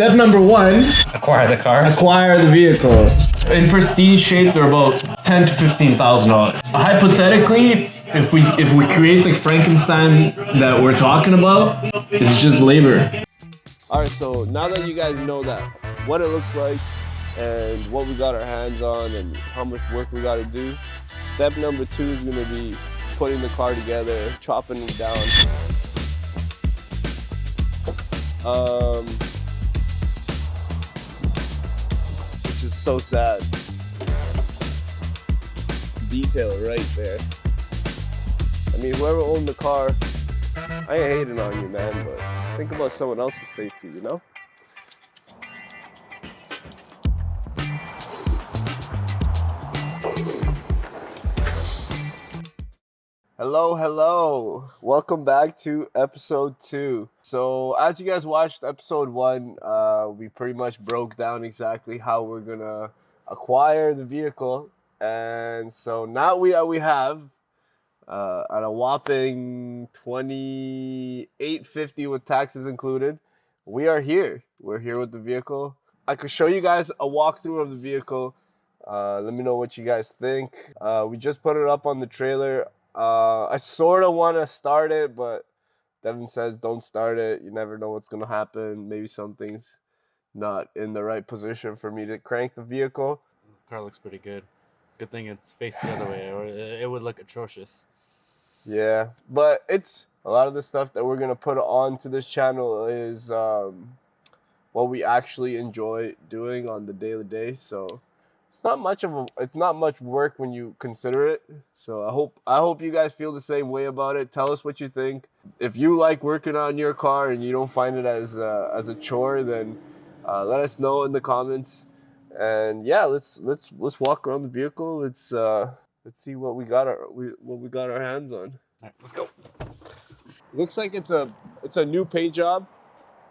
Step number 1. Acquire the car. Acquire the vehicle. In pristine shape, they're about $10,000 to $15,000. Hypothetically, if we create the Frankenstein that we're talking about, it's just labor. All right, so now that you guys know that, what it looks like and what we got our hands on and how much work we got to do, step number 2 is going to be putting the car together, chopping it down. Which is so sad. Detail right there. I mean, whoever owned the car, I ain't hating on you, man, but think about someone else's safety, you know? Hello. Welcome back to episode 2. So as you guys watched episode 1, we pretty much broke down exactly how we're gonna acquire the vehicle. And so now we have at a whopping $28.50 with taxes included. We are here. We're here with the vehicle. I could show you guys a walkthrough of the vehicle. Let me know what you guys think. We just put it up on the trailer. I sort of want to start it, but Devin says don't start it. You never know what's going to happen. Maybe something's not in the right position for me to crank the vehicle. The car looks pretty good. Good thing it's faced the other way, or it would look atrocious. Yeah, but it's a lot of the stuff that we're going to put onto this channel is what we actually enjoy doing on the day-to-day. So it's not much work when you consider it. So I hope you guys feel the same way about it. Tell us what you think. If you like working on your car and you don't find it as a chore, then let us know in the comments. And yeah, let's walk around the vehicle. Let's see what we got our hands on. All right, let's go. Looks like it's a new paint job.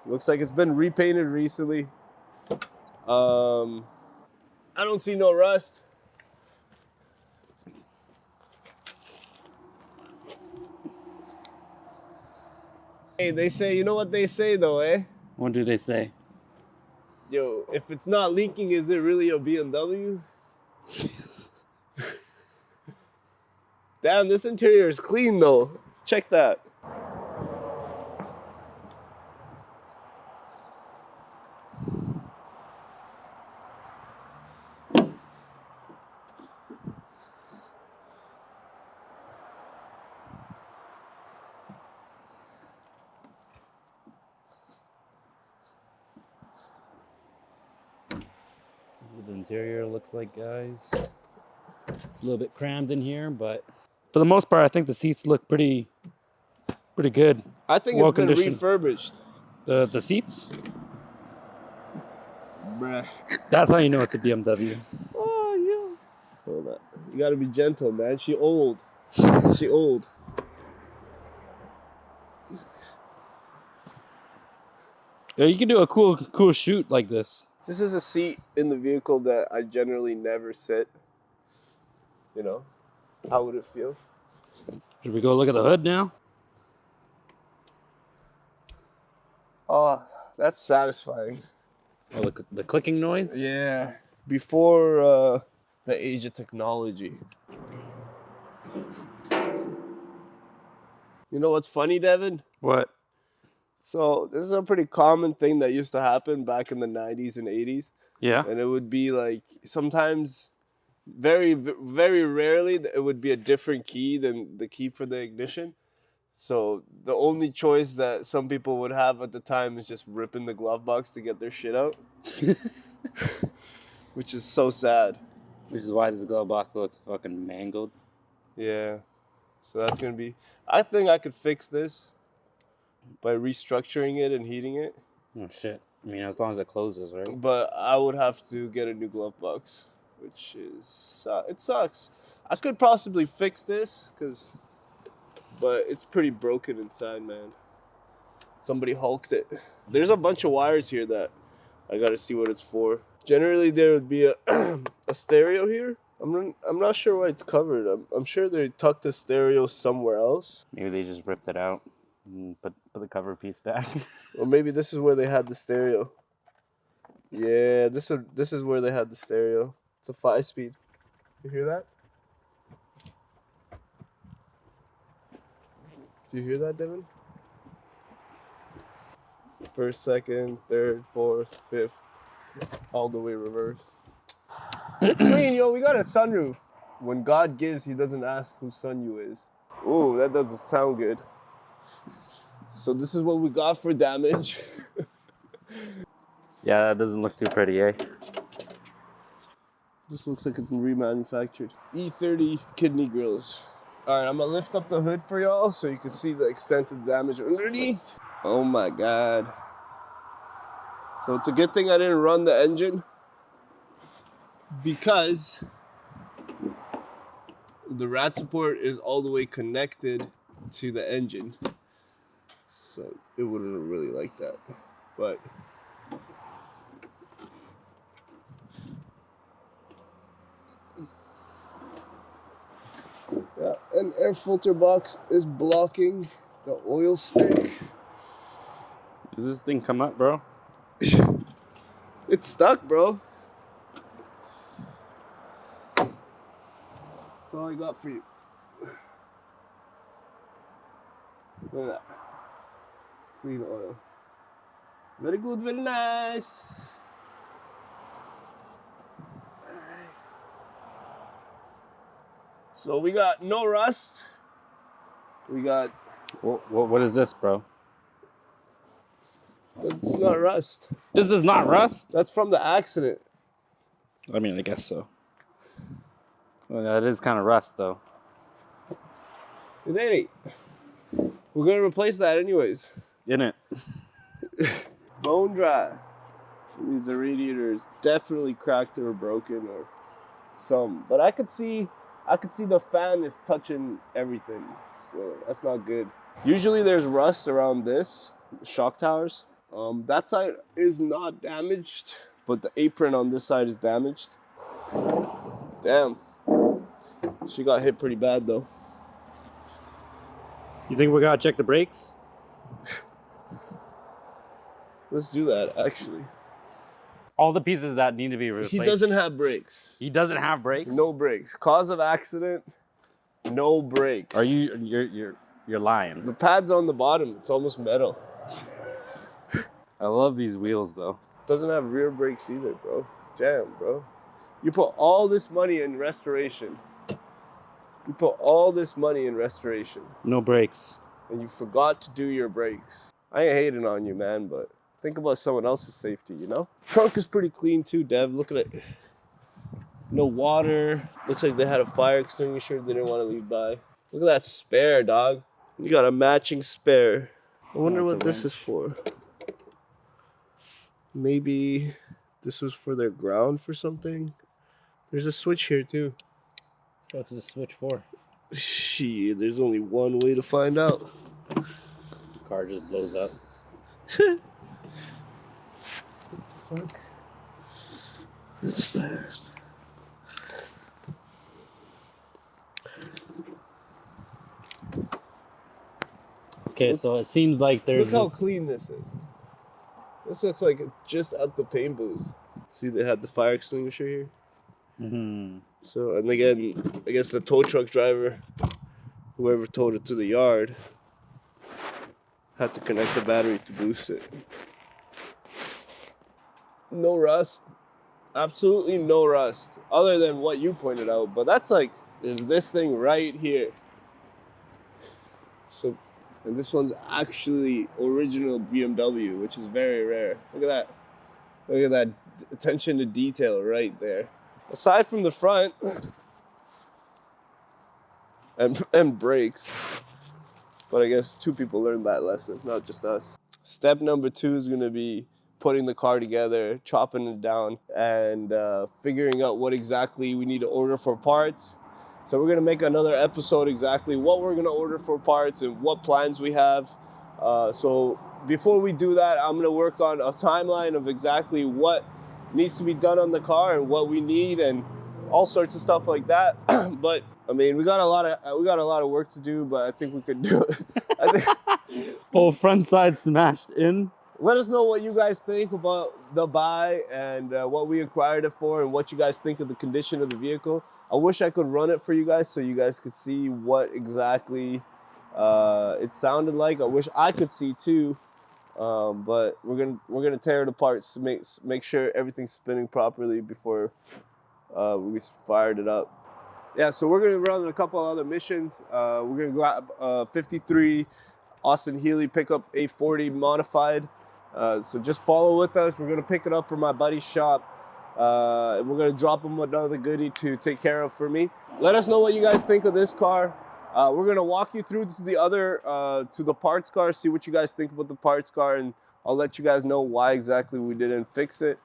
Looks like it's been repainted recently. I don't see no rust. Hey, they say, you know what they say though, eh? What do they say? Yo, if it's not leaking, is it really a BMW? Damn, this interior is clean though. Check that. This is what the interior looks like, guys. It's a little bit crammed in here, but for the most part, I think the seats look pretty good. I think it's been refurbished. The seats? Bruh. That's how you know it's a BMW. Oh, yeah. Hold on. You gotta be gentle, man. She old. She old. Yeah, you can do a cool shoot like this. This is a seat in the vehicle that I generally never sit. You know, how would it feel? Should we go look at the hood now? Oh, that's satisfying. Oh, the clicking noise? Yeah. Before the age of technology. You know what's funny, Devin? What? So this is a pretty common thing that used to happen back in the 90s and 80s. Yeah. And it would be like sometimes, very, very rarely, it would be a different key than the key for the ignition. So the only choice that some people would have at the time is just ripping the glove box to get their shit out. Which is so sad. Which is why this glove box looks fucking mangled. Yeah. So that's going to be... I think I could fix this by restructuring it and heating it. Oh, shit. I mean, as long as it closes, right? But I would have to get a new glove box, which is... it sucks. I could possibly fix this, but it's pretty broken inside, man. Somebody hulked it. There's a bunch of wires here that I got to see what it's for. Generally, there would be a stereo here. I'm not sure why it's covered. I'm sure they tucked the stereo somewhere else. Maybe they just ripped it out and put the cover piece back. Or maybe this is where they had the stereo. Yeah, this is where they had the stereo. It's a 5-speed. You hear that? Do you hear that, Devin? First, second, third, fourth, fifth, all the way reverse. It's clean, yo. We got a sunroof. When God gives, he doesn't ask whose son you is. Ooh, that doesn't sound good. So this is what we got for damage. Yeah, that doesn't look too pretty, eh? This looks like it's been remanufactured. E30 kidney grills. All right, I'm gonna lift up the hood for y'all so you can see the extent of the damage underneath. Oh my God. So it's a good thing I didn't run the engine because the rat support is all the way connected to the engine. So it wouldn't really like that, but yeah, an air filter box is blocking the oil stick. Does this thing come up, bro? It's stuck, bro. That's all I got for you. Look at that. Clean oil. Very good, very nice. Alright. So we got no rust. We got... What is this, bro? It's not rust. This is not rust? That's from the accident. I mean, I guess so. Well, that is kind of rust, though. It ain't. We're gonna replace that anyways. Isn't it? Bone dry. It means the radiator is definitely cracked or broken or some. But I could see the fan is touching everything. So that's not good. Usually there's rust around this, shock towers. That side is not damaged, but the apron on this side is damaged. Damn. She got hit pretty bad though. You think we gotta check the brakes? Let's do that, actually. All the pieces that need to be replaced. He doesn't have brakes. He doesn't have brakes? No brakes. Cause of accident, no brakes. Are you're lying? The pad's on the bottom. It's almost metal. I love these wheels though. Doesn't have rear brakes either, bro. Damn, bro. You put all this money in restoration. No brakes. And you forgot to do your brakes. I ain't hating on you, man, but think about someone else's safety, you know? Trunk is pretty clean too, Dev. Look at it. No water. Looks like they had a fire extinguisher they didn't want to leave by. Look at that spare, dog. You got a matching spare. I wonder what this is for. Maybe this was for their ground for something. There's a switch here too. What's the switch for? Shit, there's only one way to find out. The car just blows up. What the fuck? What's that? Okay, so it seems like there's Look how clean this is. This looks like it's just at the paint booth. See, they had the fire extinguisher here. Mm-hmm. So, and again, I guess the tow truck driver, whoever towed it to the yard, had to connect the battery to boost it. No rust. Absolutely no rust. Other than what you pointed out. But that's like, there's this thing right here. So, and this one's actually original BMW, which is very rare. Look at that. Look at that attention to detail right there. Aside from the front and brakes, but I guess two people learned that lesson, not just us. Step number 2 is gonna be putting the car together, chopping it down, and figuring out what exactly we need to order for parts. So we're gonna make another episode exactly what we're gonna order for parts and what plans we have. So before we do that, I'm gonna work on a timeline of exactly what needs to be done on the car and what we need and all sorts of stuff like that. But I mean, we got a lot of work to do, but I think we could do it. I think whole front side smashed in. let us know what you guys think about the buy and what we acquired it for and what you guys think of the condition of the vehicle. I wish I could run it for you guys so you guys could see what exactly it sounded like. I wish I could see too, but we're gonna tear it apart to make sure everything's spinning properly before we fired it up. Yeah, so we're gonna run a couple other missions. We're gonna grab 53 Austin Healey pickup E30 modified. So just follow with us. We're gonna pick it up from my buddy's shop. And we're gonna drop him another goodie to take care of for me. Let us know what you guys think of this car. We're gonna walk you through to the other, to the parts car, see what you guys think about the parts car, and I'll let you guys know why exactly we didn't fix it.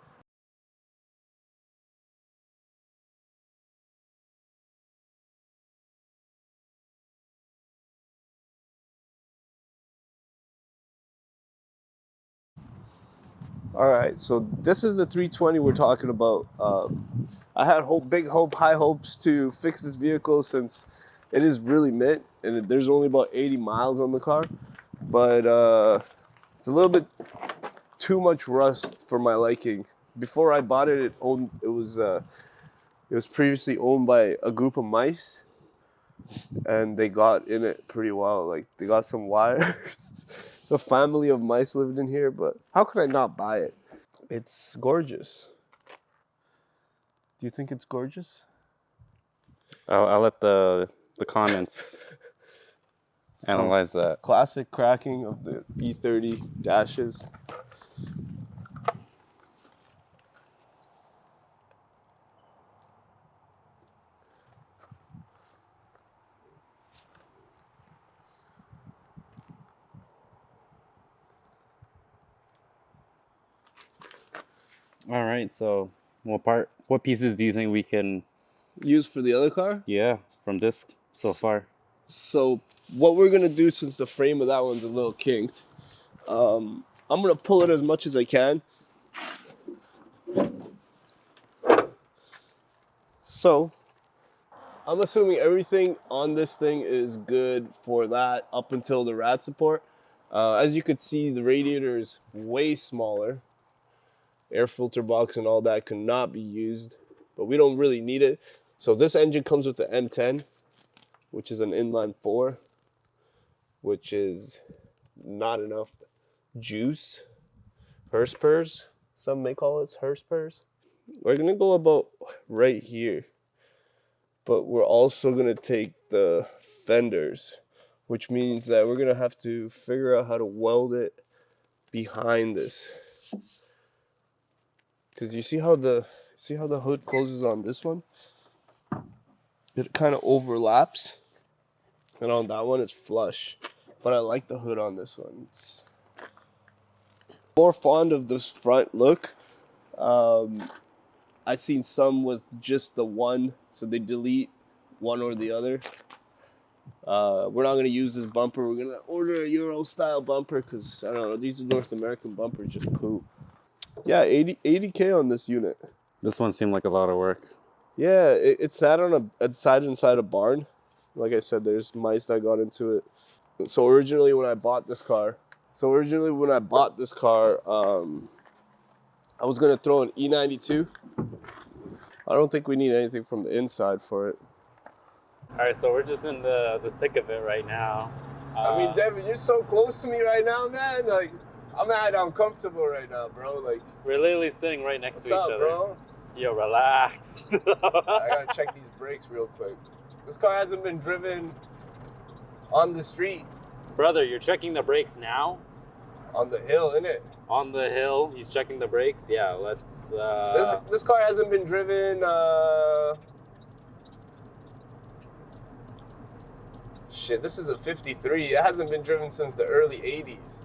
All right, so this is the 320 we're talking about. I had high hopes to fix this vehicle since it is really mint, and there's only about 80 miles on the car. But it's a little bit too much rust for my liking. Before I bought it, it was previously owned by a group of mice, and they got in it pretty well. Like they got some wires. A family of mice lived in here, but how could I not buy it? It's gorgeous. Do you think it's gorgeous? I'll let the comments analyze that. Classic cracking of the E30 dashes. All right, so what pieces do you think we can Used for the other car? Yeah, from this so far. So what we're gonna do, since the frame of that one's a little kinked, I'm gonna pull it as much as I can. So I'm assuming everything on this thing is good for that up until the rad support. As you could see, the radiator is way smaller. Air filter box and all that cannot be used, but we don't really need it. So this engine comes with the M10, which is an inline 4, which is not enough juice. Hurspers, some may call it Hurspers. We're gonna go about right here, but we're also gonna take the fenders, which means that we're gonna have to figure out how to weld it behind this. Because you see how the hood closes on this one? It kind of overlaps, and on that one it's flush. But I like the hood on this one. It's more fond of this front look. I've seen some with just the one, so they delete one or the other. We're not gonna use this bumper. We're gonna order a Euro style bumper because I don't know, these North American bumpers just poop. Yeah, 80K on this unit. This one seemed like a lot of work. Yeah, it sat on inside a barn. Like I said, there's mice that got into it. So originally when I bought this car, I was gonna throw an E92. I don't think we need anything from the inside for it. All right, so we're just in the thick of it right now. I mean, Devin, you're so close to me right now, man. Like, I'm mad uncomfortable right now, bro. Like, we're literally sitting right next to each other. Bro? Yo, relax. I gotta check these brakes real quick. This car hasn't been driven on the street. Brother, you're checking the brakes now? On the hill, innit? On the hill, he's checking the brakes? Yeah, let's... This car hasn't been driven... Shit, this is a 53. It hasn't been driven since the early 80s.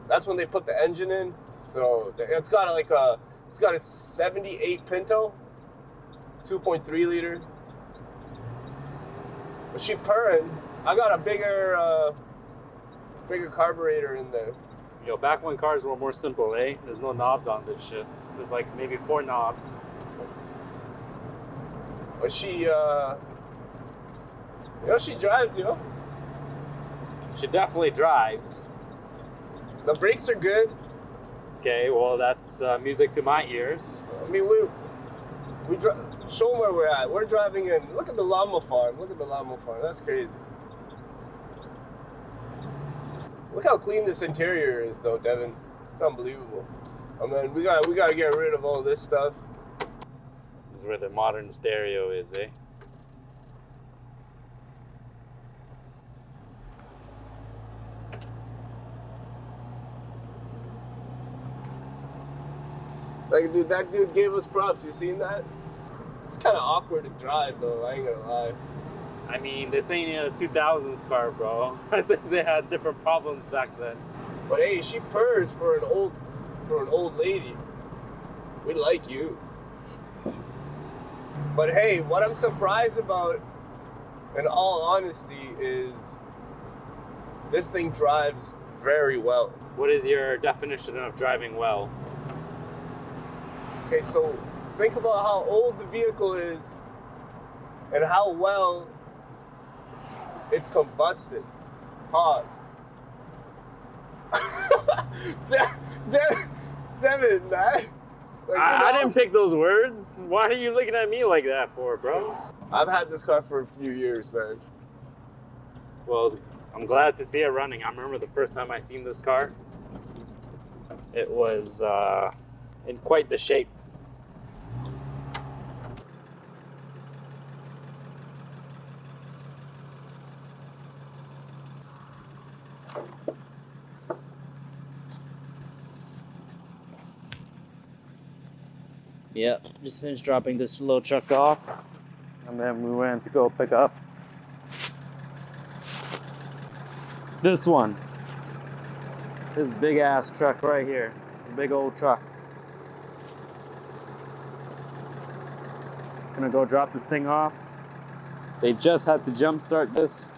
That's when they put the engine in. So it's got a 78 Pinto, 2.3 liter. But she purring. I got a bigger carburetor in there. Yo, back when cars were more simple, eh? There's no knobs on this shit. There's like maybe 4 knobs. But she drives, She definitely drives. The brakes are good. Okay, well that's music to my ears. I mean, show them where we're at. We're driving in. Look at the llama farm. Look at the llama farm. That's crazy. Look how clean this interior is, though, Devin. It's unbelievable. I mean, we gotta get rid of all this stuff. This is where the modern stereo is, eh? Like, dude, that dude gave us props. You seen that? It's kind of awkward to drive, though. I ain't gonna lie. I mean, this ain't a 2000s car, bro. I think they had different problems back then. But hey, she purrs for an old lady. We like you. But hey, what I'm surprised about, in all honesty, is this thing drives very well. What is your definition of driving well? Okay, so think about how old the vehicle is and how well it's combusted. Pause. Devin, man. Like, I didn't pick those words. Why are you looking at me like that for, bro? I've had this car for a few years, man. Well, I'm glad to see it running. I remember the first time I seen this car. It was in quite the shape. Yep, just finished dropping this little truck off, and then we went to go pick up this one. This big ass truck right here, big old truck. Gonna go drop this thing off. They just had to jump start this